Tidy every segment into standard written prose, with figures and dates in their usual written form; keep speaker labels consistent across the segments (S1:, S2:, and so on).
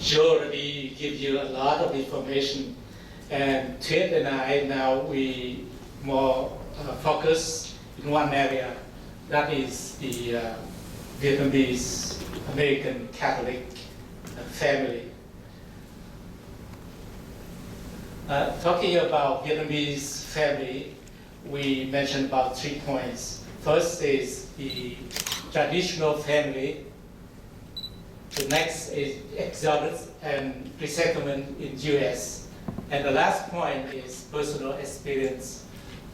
S1: Joe already give you a lot of information, and Tuyet and I now we more focus in one area, that is the Vietnamese American Catholic family. Talking about Vietnamese family, we mentioned about 3 points. First is the traditional family. The next is exodus and resettlement in US. And the last point is personal experience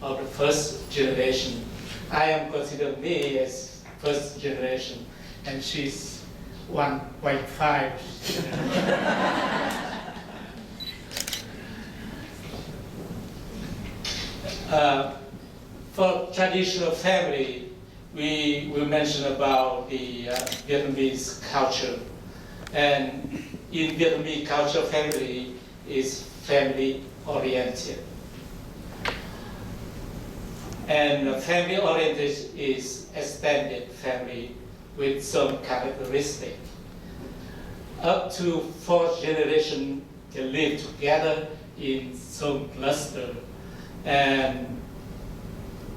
S1: of the first generation. I am considered me as first generation, and she's 1.5. For traditional family, we will mention about the Vietnamese culture. And in Vietnamese culture, family is family-oriented. And family-oriented is extended family with some characteristic. Up to 4th generation can live together in some cluster. And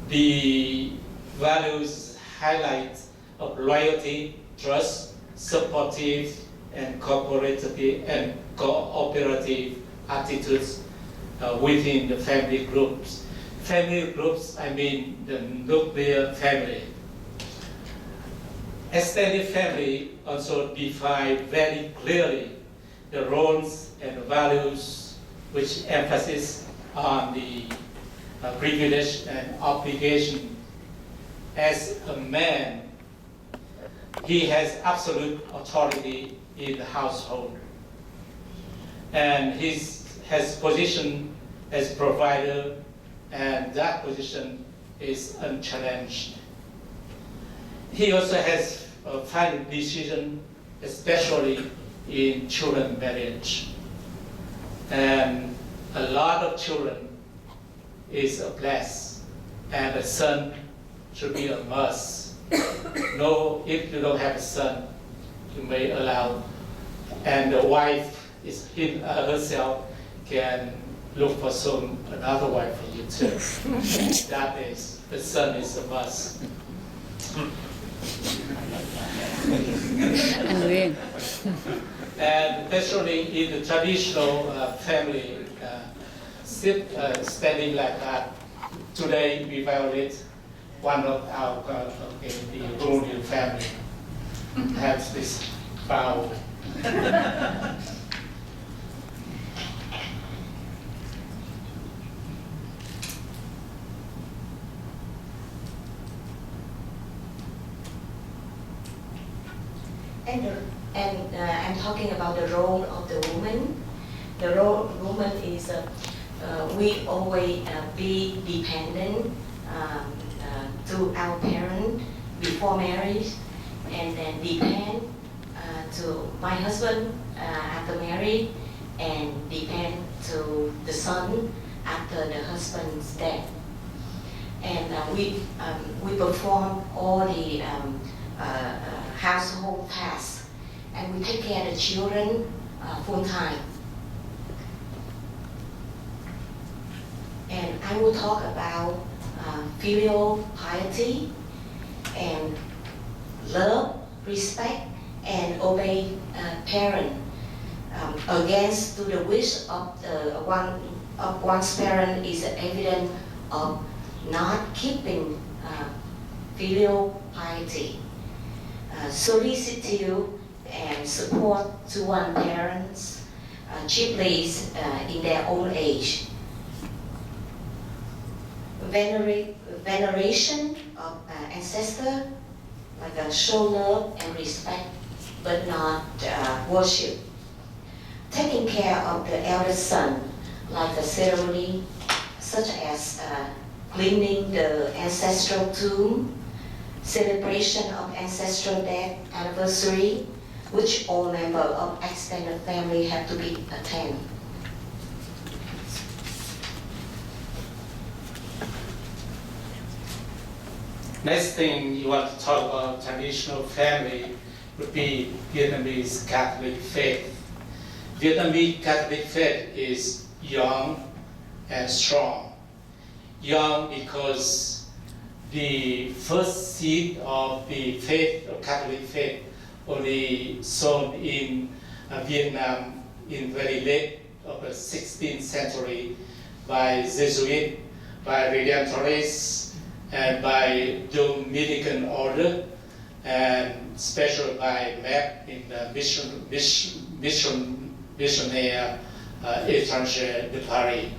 S1: the values highlight of loyalty, trust, supportive, and cooperative attitudes within the family groups. Family groups, I mean the nuclear family. Extended family also define very clearly the roles and values which emphasis on the privilege and obligation. As a man, he has absolute authority in the household, and he has position as provider, and that position is unchallenged. He also has a final decision, especially in children marriage, and a lot of children is a bless, and a son should be a must. No, if you don't have a son, you may allow, and the wife is herself can look for another wife for you too. That is, the son is a must. And especially in the traditional family, standing like that, today we violate one of our the colonial family has this vow.
S2: And I'm talking about the role of the woman. The role of woman is we always be dependent to our parent before marriage, and then depend to my husband after marriage, and depend to the son after the husband's death. And we perform all the household tasks, and we take care of the children full time. And I will talk about filial piety and love, respect, and obey parent against to the wish of one's parent is evidence of not keeping filial piety. Solicitude and support to one's parents, chiefly in their old age. Veneration of ancestors, like show love and respect, but not worship. Taking care of the eldest son, like a ceremony such as cleaning the ancestral tomb, celebration of ancestral death anniversary, which all members of extended family have to be attend.
S1: Next thing you want to talk about traditional family would be Vietnamese Catholic faith. Vietnamese Catholic faith is young and strong. Young because the first seed of the faith, of Catholic faith, only sown in Vietnam in very late of the 16th century by Jesuit, by Redemptorists, and by Dominican order, and especially by MEP in the Missionnaire Étranger de Paris.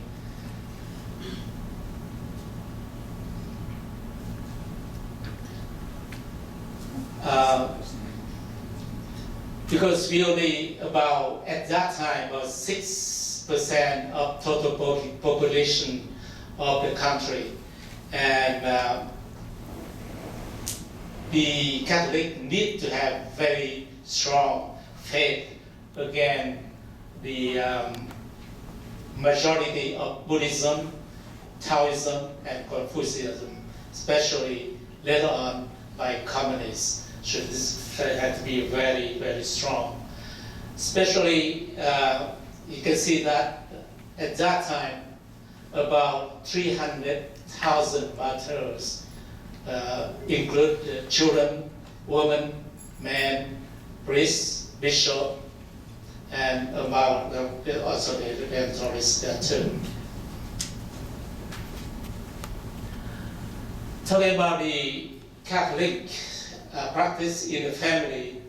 S1: Because we only at that time, about 6% of total population of the country. And the Catholic need to have very strong faith. Again, the majority of Buddhism, Taoism, and Confucianism, especially later on by communists, should have to be very, very strong. Especially, you can see that at that time, about 300,000 martyrs include children, women, men, priests, bishop, and about also the Redemptorists too. Talking about the Catholic practice in the family,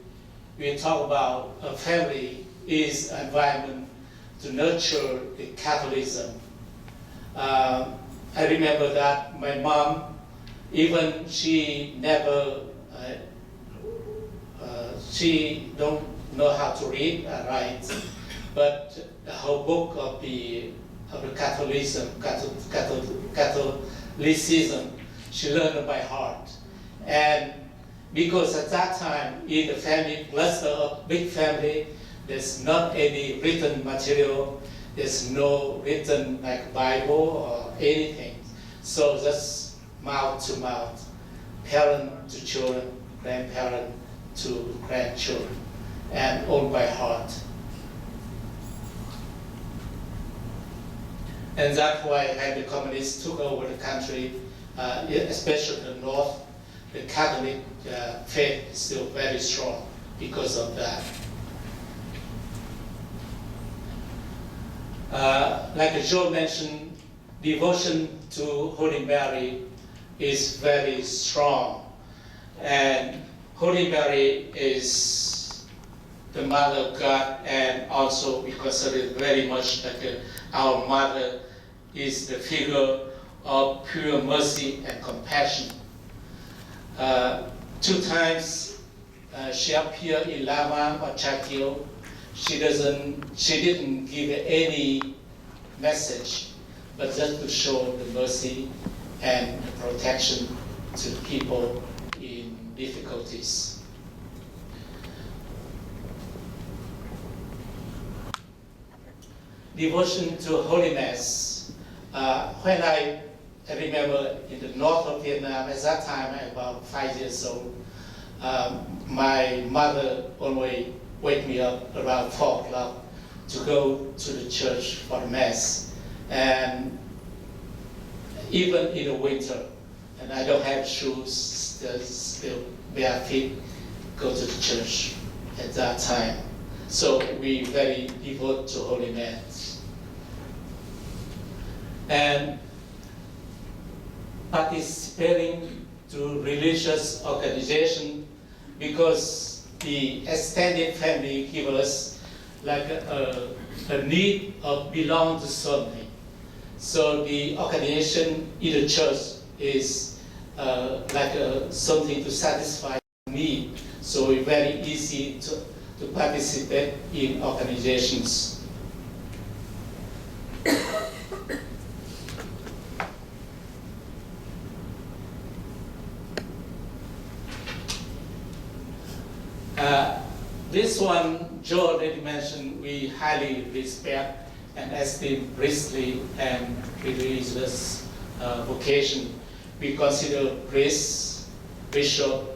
S1: we talk about a family is an environment to nurture the Catholicism. I remember that my mom, even she never, she don't know how to read and write, but the whole book of the Catholicism, she learned by heart. And because at that time, in the family cluster of big family, there's not any written material, there's no written like Bible or anything. So just mouth to mouth, parent to children, grandparent to grandchildren, and all by heart. And that's why when the communists took over the country, especially the North, the Catholic faith is still very strong because of that. Like Joe mentioned, devotion to Holy Mary is very strong. And Holy Mary is the Mother of God, and also we consider it very much like our Mother is the figure of pure mercy and compassion. 2 times she appeared in Lama or Chakil. She didn't give any message, but just to show the mercy and the protection to people in difficulties. Devotion to Holy Mass. When I remember in the north of Vietnam, at that time I was about 5 years old, my mother always wake me up around 4 o'clock to go to the church for the Mass. And even in the winter, and I don't have shoes, still bare feet, go to the church at that time. So we very devote to Holy Mass. And participating to religious organization, because the extended family give us like a need of belong to something. So the organization in the church is like something to satisfy need. So it's very easy to participate in organizations. This one, Joe already mentioned, we highly respect and esteem priestly and religious vocation. We consider priest, bishop,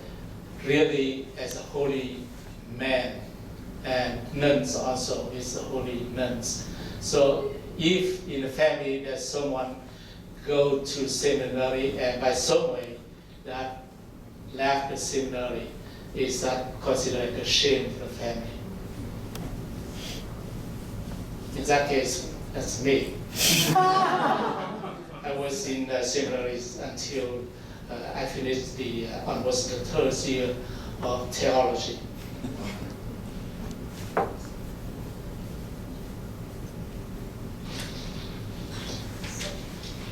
S1: really as a holy man. and nuns also is only nuns. So if in the family there's someone go to seminary and by some way that left the seminary, is that considered a shame for the family? In that case, that's me. I was in seminaries until I finished almost the third year of theology.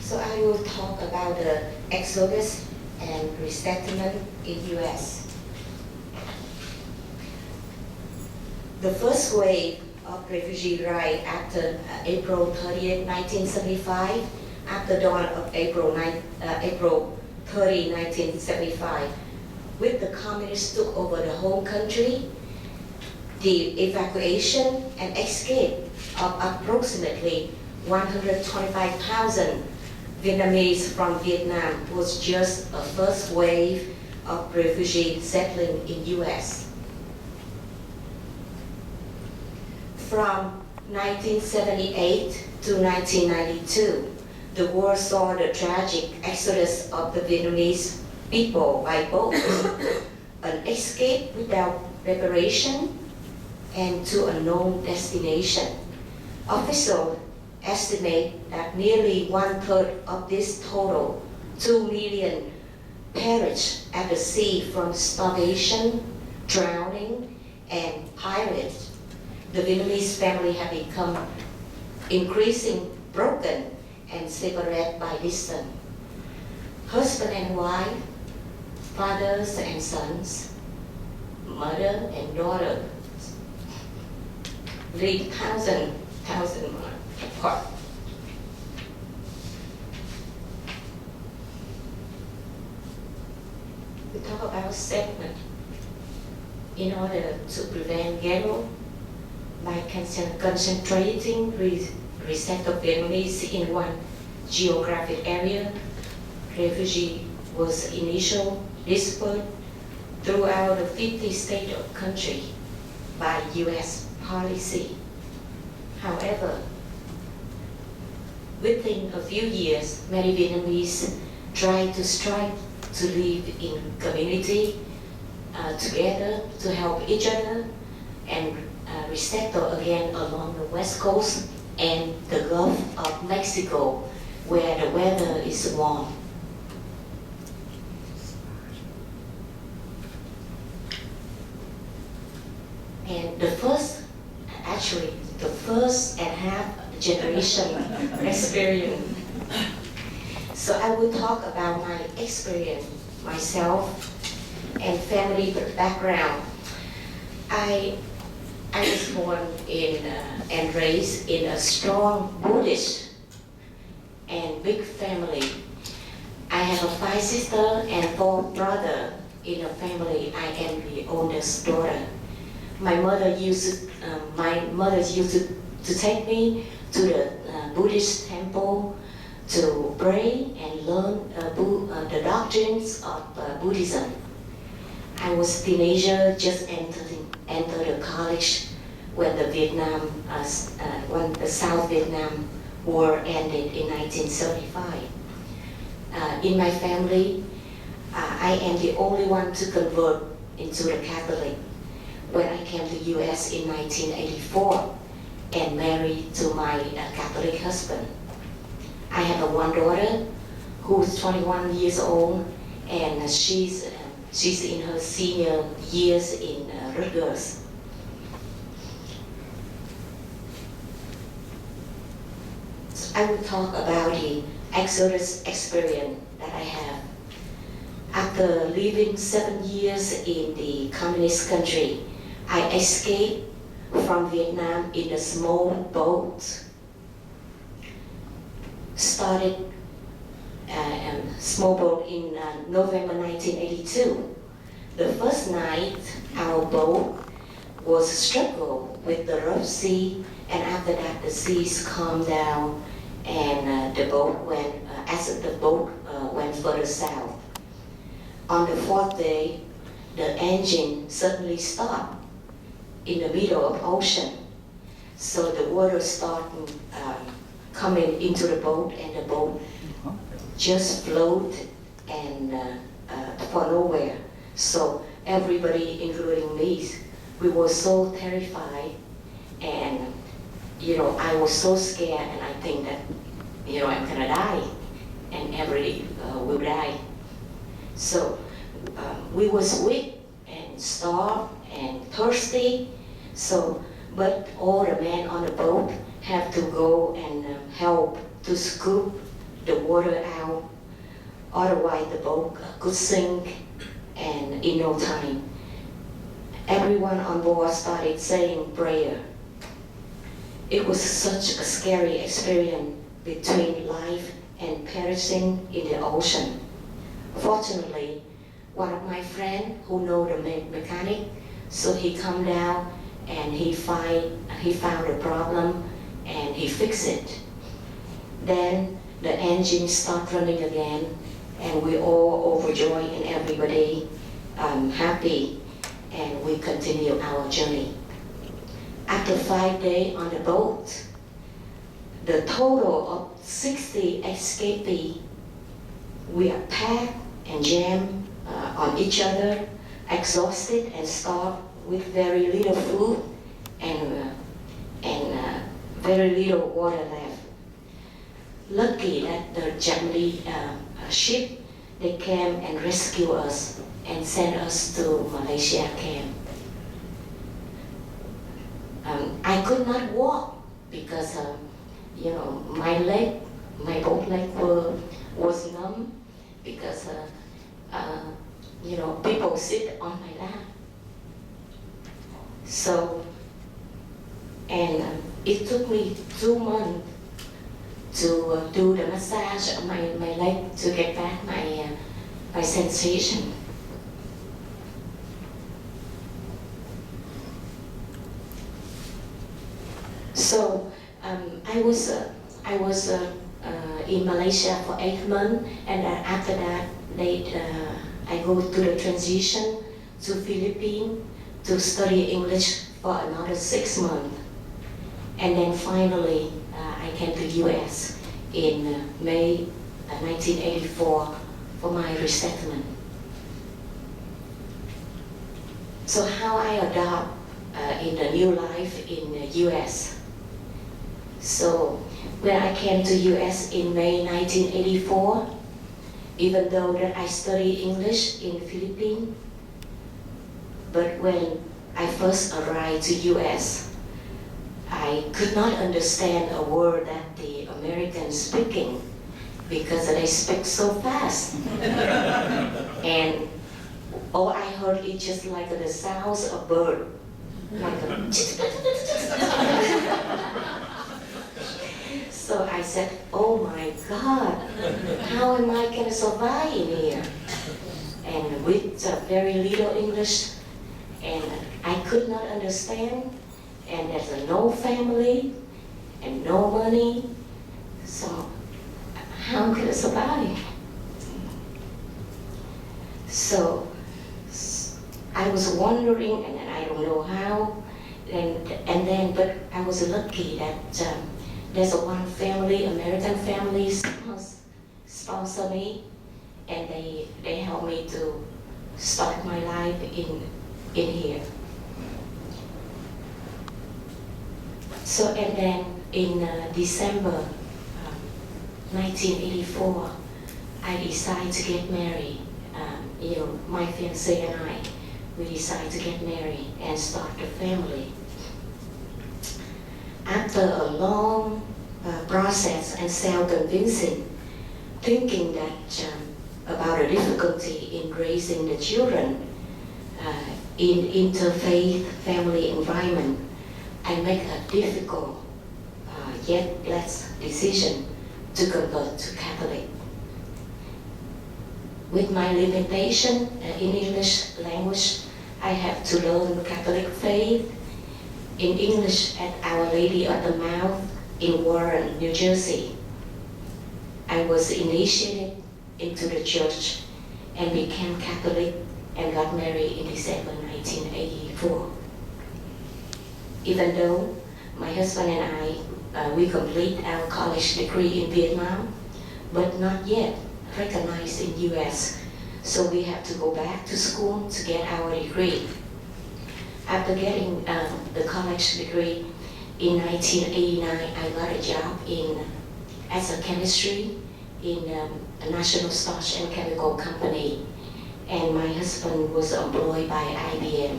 S2: So I will talk about the exodus and resettlement in U.S. The first wave of refugee arrived after April 30th, 1975, after dawn of April 30, 1975, with the communists took over the whole country. The evacuation and escape of approximately 125,000 Vietnamese from Vietnam was just a first wave of refugees settling in U.S. From 1978 to 1992, the war saw the tragic exodus of the Vietnamese people by boat, an escape without reparation, and to a known destination. Officials estimate that nearly 1/3 of this total, 2 million, perished at the sea from starvation, drowning, and pirates. The Vietnamese family have become increasingly broken and separate by distance. Husband and wife, fathers and sons, mother and daughter, live thousand miles apart. We talk about settlement in order to prevent ghetto by concentrating resettled Vietnamese in one geographic area. Refugee was initially dispersed throughout the 50 states of country by U.S. policy. However, within a few years, many Vietnamese tried to strive to live in community together to help each other and resettle again along the west coast and the Gulf of Mexico, where the weather is warm. And the first and half generation experience. So I will talk about my experience, myself, and family background. I was born in and raised in a strong Buddhist and big family. I have 5 sisters and 4 brothers in a family. I am the oldest daughter. My mother used to take me to the Buddhist temple to pray and learn the doctrines of Buddhism. I was a teenager, just entered the college when the South Vietnam War ended in 1975. In my family, I am the only one to convert into the Catholic when I came to U.S. in 1984 and married to my Catholic husband. I have one daughter who's 21 years old, and she's in her senior years in Rutgers. So I will talk about the Exodus experience that I have. After living 7 years in the communist country, I escaped from Vietnam in a small boat. Started small boat in November 1982. The first night, our boat was struggled with the rough sea, and after that, the seas calmed down, and the boat went further south. On the 4th day, the engine suddenly stopped, in the middle of ocean. So the water started coming into the boat, and the boat just floated and for nowhere. So everybody, including me, we were so terrified, and I was so scared, and I think that I'm gonna die, and everybody will die. So we was weak and starved and thirsty. So, but all the men on the boat have to go and help to scoop the water out. Otherwise, the boat could sink, and in no time, everyone on board started saying prayer. It was such a scary experience between life and perishing in the ocean. Fortunately, one of my friends who know the mechanic, so he come down and he found the problem and he fixed it. Then the engine start running again, and we all overjoyed and everybody happy, and we continue our journey. After 5 days on the boat, the total of 60 escapees, we are packed and jammed on each other, exhausted and starved, with very little food and very little water left. Lucky that the Japanese ship, they came and rescued us and sent us to Malaysia camp. I could not walk because my both leg was numb because people sit on my lap. So, and it took me 2 months to do the massage on my leg to get back my sensation. So I was in Malaysia for 8 months, and after that, I go to the transition to Philippines to study English for another 6 months, and then finally I came to U.S. in May 1984 for my resettlement. So how I adapt in the new life in the U.S. So when I came to U.S. in May 1984, even though that I studied English in Philippines, but when I first arrived to U.S., I could not understand a word that the Americans speaking because they speak so fast. And all I heard is just like the sounds of bird, like a So I said, oh my God, how am I going to survive in here? And with very little English, and I could not understand, and there's no family, and no money, so how could I survive? So I was wondering, and I don't know how, and then, but I was lucky that there's one family, American family, sponsor me, and they helped me to start my life in here. So, and then in December 1984, I decided to get married. My fiancé and I, we decided to get married and start a family. After a long process and self-convincing, thinking that about the difficulty in raising the children in interfaith family environment, I make a difficult yet blessed decision to convert to Catholic. With my limitation in English language, I have to learn Catholic faith in English at Our Lady of the Mouth in Warren, New Jersey. I was initiated into the church and became Catholic and got married in December 1984. Even though my husband and I, we complete our college degree in Vietnam, but not yet recognized in US. So we have to go back to school to get our degree. After getting the college degree in 1989, I got a job as a chemistry in a national starch and chemical company, and my husband was employed by IBM.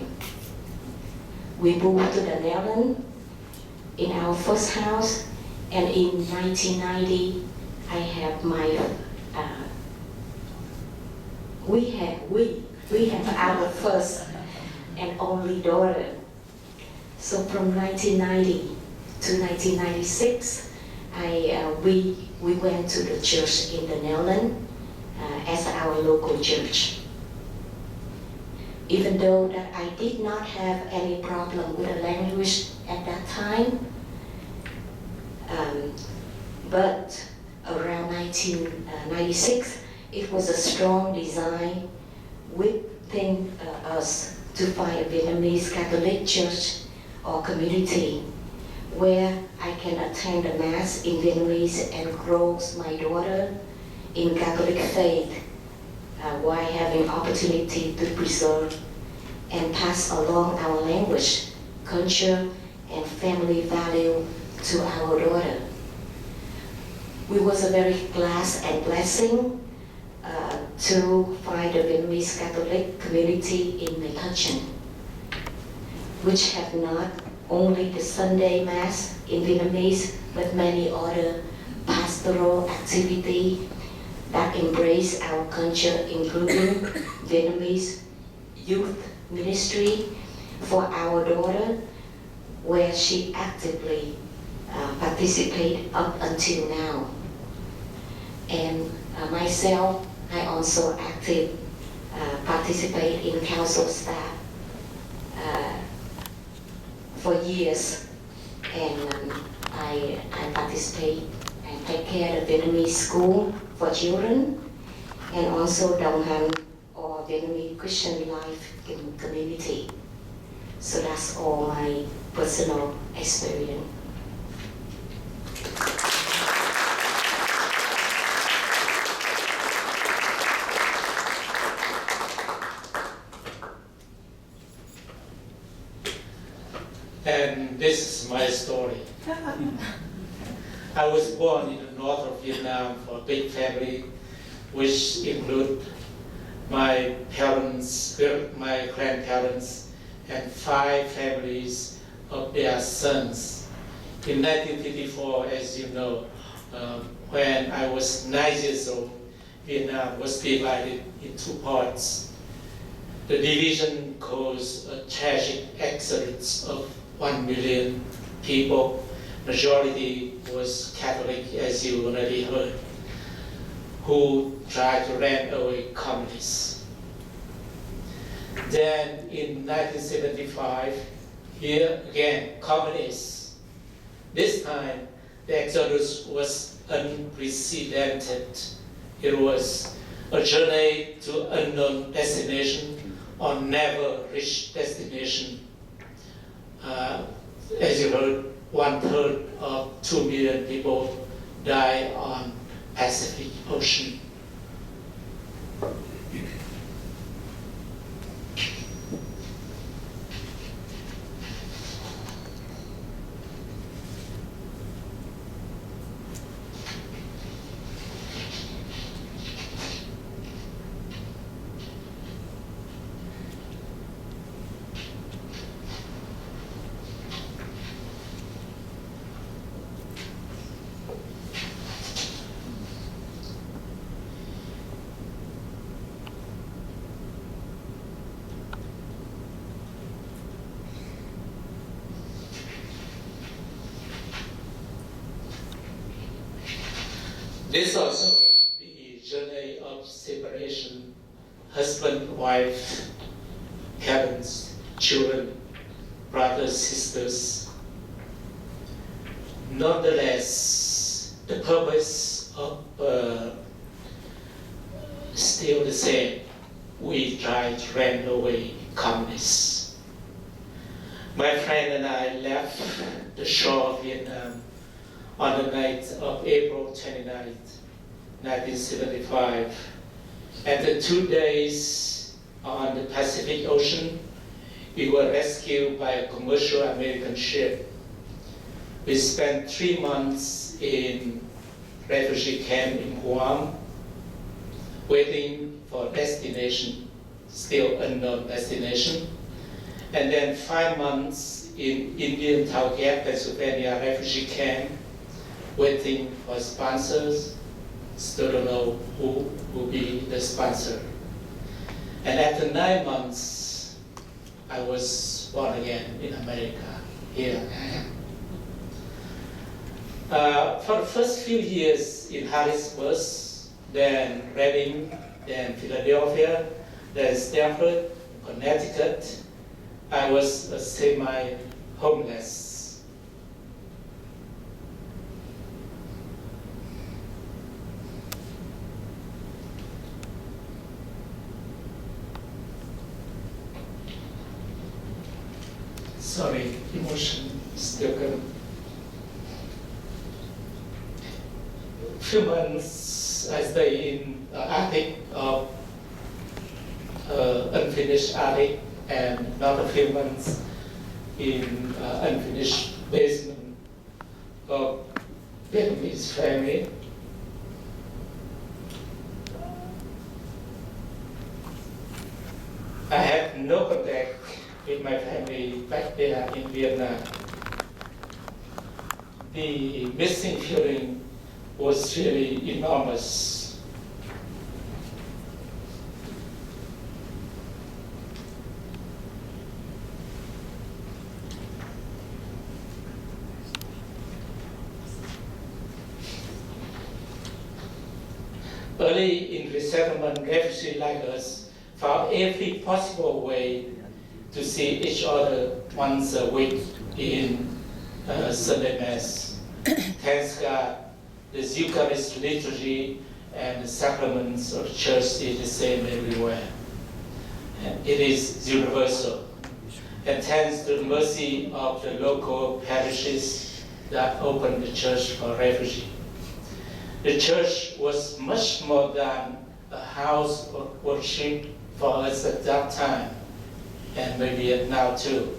S2: We moved to the Netherlands in our first house, and in 1990, I have my we have our first and only daughter. So from 1990 to 1996, we went to the church in the Netherlands as our local church. Even though that I did not have any problem with the language at that time, but around 1996, it was a strong desire within us to find a Vietnamese Catholic church or community where I can attend the Mass in Vietnamese and grow my daughter in Catholic faith while having opportunity to preserve and pass along our language, culture, and family value to our daughter. We was a very blessed and blessing to find a Vietnamese Catholic community in Metuchen, which have not only the Sunday Mass in Vietnamese, but many other pastoral activity that embrace our culture, including Vietnamese youth ministry for our daughter, where she actively participate up until now. And myself, I also active participate in council staff for years, and I participate and take care of the Vietnamese school for children, and also Đồng Hành or Vietnamese Christian life in community. So that's all my personal experience.
S1: And this is my story. I was born in the north of Vietnam for a big family, which include my parents, my grandparents, and 5 families of their sons. In 1954, as you know, when I was 9 years old, Vietnam was divided in 2 parts. The division caused a tragic exodus of 1 million people. Majority was Catholic, as you already heard, who tried to run away communists. Then in 1975, here again, communists. This time, the exodus was unprecedented. It was a journey to unknown destination or never reached destination. As you heard, 1/3 of 2 million people die on Pacific Ocean. This also the journey of separation, husband, wife, parents, children, brothers, sisters. Nonetheless, the purpose of still the same. We try to run away communists. My friend and I left the shore of Vietnam on the night of April 29, 1975. After 2 days on the Pacific Ocean, we were rescued by a commercial American ship. We spent 3 months in refugee camp in Pham, waiting for destination, still unknown destination. And then 5 months in Indian Tuyet, Pennsylvania refugee camp, waiting for sponsors. Still don't know who will be the sponsor. And after 9 months, I was born again in America. Here I am. For the first few years in Harrisburg, then Reading, then Philadelphia, then Stamford, Connecticut, I was semi-homeless. Sorry, emotion still coming. Few months I stay in attic of unfinished attic, and another few months in unfinished basement of Vietnamese family. I had no contact with my family back there in Vietnam. The missing feeling was really enormous. Early in resettlement, refugees like us found every possible way to see each other once a week in Sunday Mass. Thanks God, the Eucharist liturgy and the sacraments of the church is the same everywhere. And it is universal. And thanks to the mercy of the local parishes that opened the church for refugees. The church was much more than a house of worship for us at that time, and maybe now too.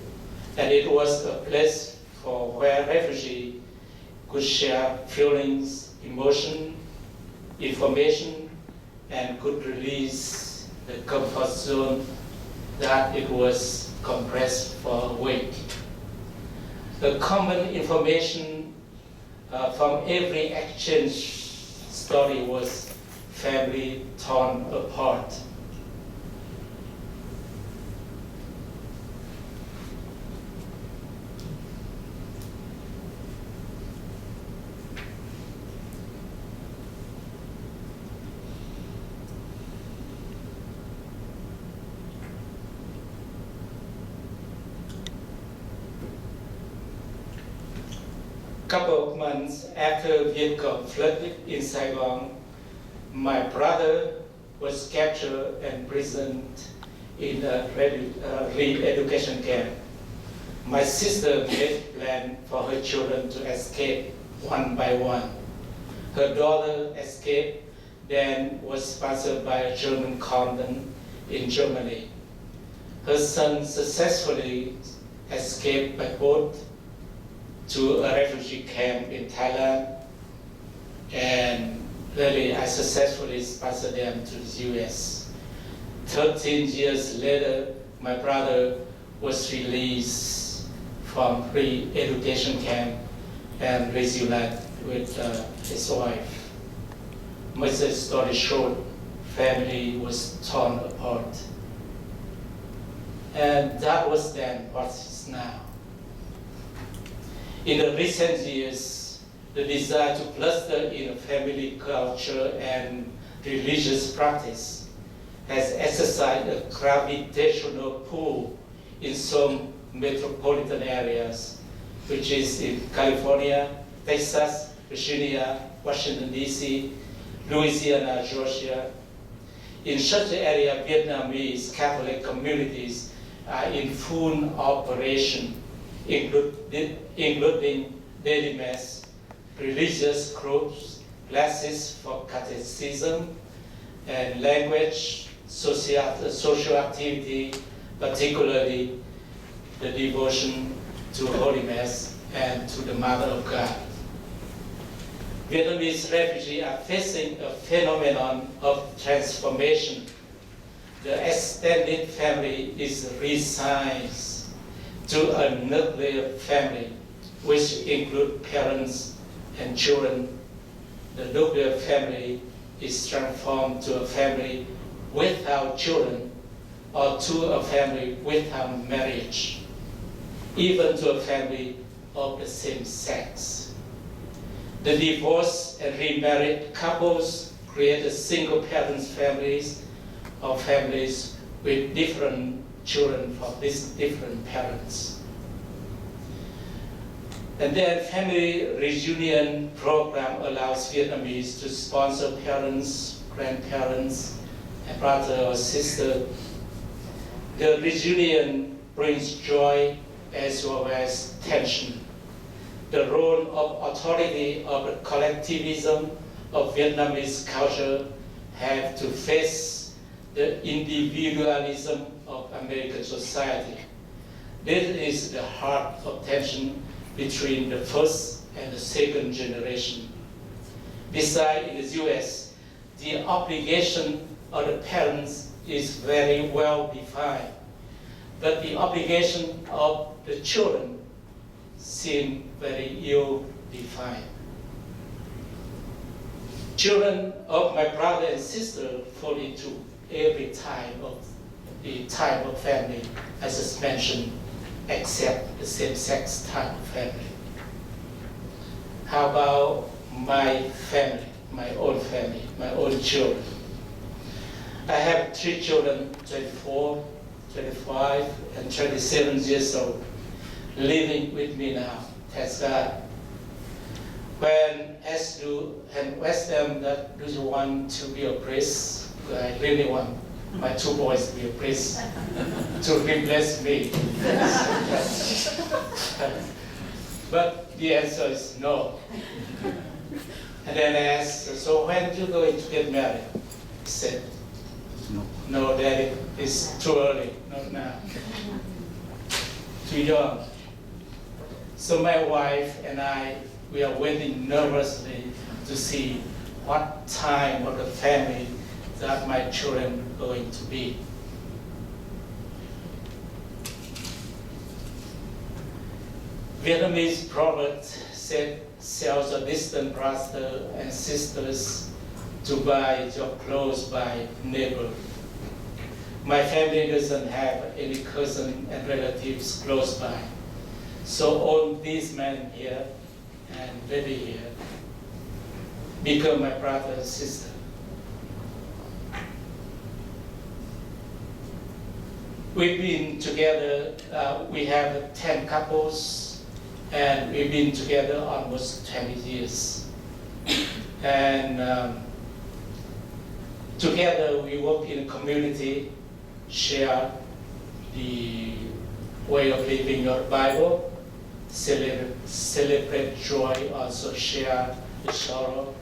S1: And it was a place for where refugees could share feelings, emotion, information, and could release the comfort zone that it was compressed for a week. The common information from every exchange story was family torn apart. Couple of months after Vietcong flooded in Saigon, my brother was captured and imprisoned in a re-education camp. My sister made a plan for her children to escape one by one. Her daughter escaped, then was sponsored by a German convent in Germany. Her son successfully escaped by boat to a refugee camp in Thailand, and really I successfully sponsored them to the US. 13 years later, my brother was released from re-education camp and reunited with his wife. Make the story short, family was torn apart. And that was then, what is now. In the recent years, the desire to cluster in a family culture and religious practice has exercised a gravitational pull in some metropolitan areas, which is in California, Texas, Virginia, Washington, D.C., Louisiana, Georgia. In such an area, Vietnamese Catholic communities are in full operation, including daily mass, religious groups, classes for catechism, and language, social activity, particularly the devotion to Holy Mass and to the Mother of God. Vietnamese refugees are facing a phenomenon of transformation. The extended family is resized to a nuclear family, which includes parents and children. The nuclear family is transformed to a family without children or to a family without marriage, even to a family of the same sex. The divorced and remarried couples create single parent families or families with different children from these different parents. And then family reunion program allows Vietnamese to sponsor parents, grandparents, and brother or sister. The reunion brings joy as well as tension. The role of authority of the collectivism of Vietnamese culture have to face the individualism of American society. This is the heart of tension between the first and the second generation. Besides, in the US, the obligation of the parents is very well defined, but the obligation of the children seem very ill-defined. Children of my brother and sister fall into every type of family, as is mentioned, except the same-sex type of family. How about my family, my own children? I have 3 children, 24, 25, and 27 years old, living with me now, thanks God. When asked them that do you want to be a priest, I really want my 2 boys to be a priest to replace me. But the answer is no. And then I asked, so when are you going to get married? He said, no, Daddy, it's too early, not now. Too young. So my wife and I, we are waiting nervously to see what time of the family that my children are going to be. Vietnamese proverb said, sells a distant brother and sisters to buy your clothes by neighbor. My family doesn't have any cousin and relatives close by. So all these men here and lady here become my brother and sister. We've been together, we have 10 couples, and we've been together almost 20 years. And together we work in a community, share the way of living your Bible, celebrate joy, also share the sorrow.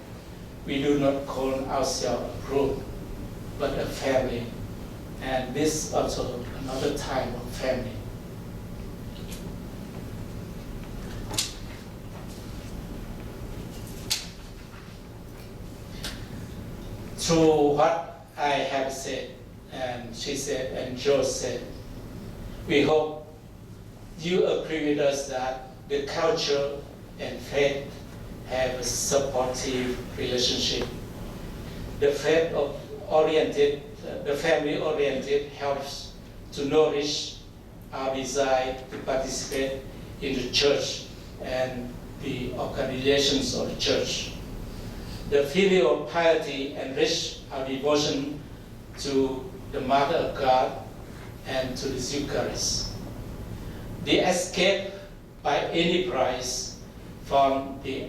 S1: We do not call ourselves a group, but a family. And this also another type of family. Through what I have said, and she said, and Joe said, we hope you agree with us that the culture and faith have a supportive relationship. The family-oriented helps to nourish our desire to participate in the church and the organizations of the church. The filial piety enrich our devotion to the Mother of God and to the Eucharist. The escape by any price from the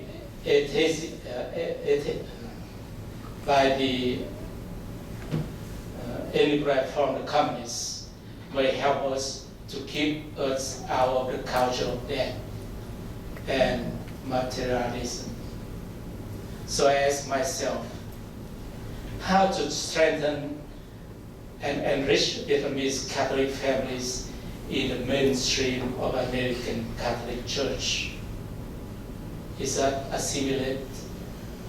S1: any bribe from the communists may help us to keep us out of the culture of death and materialism. So I ask myself, how to strengthen and enrich Vietnamese Catholic families in the mainstream of American Catholic Church? Is that assimilated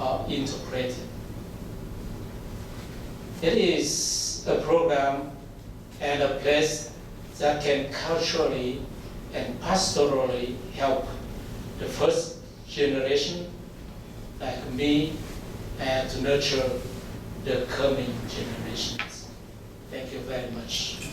S1: or integrated? It is a program and a place that can culturally and pastorally help the first generation, like me, and to nurture the coming generations. Thank you very much.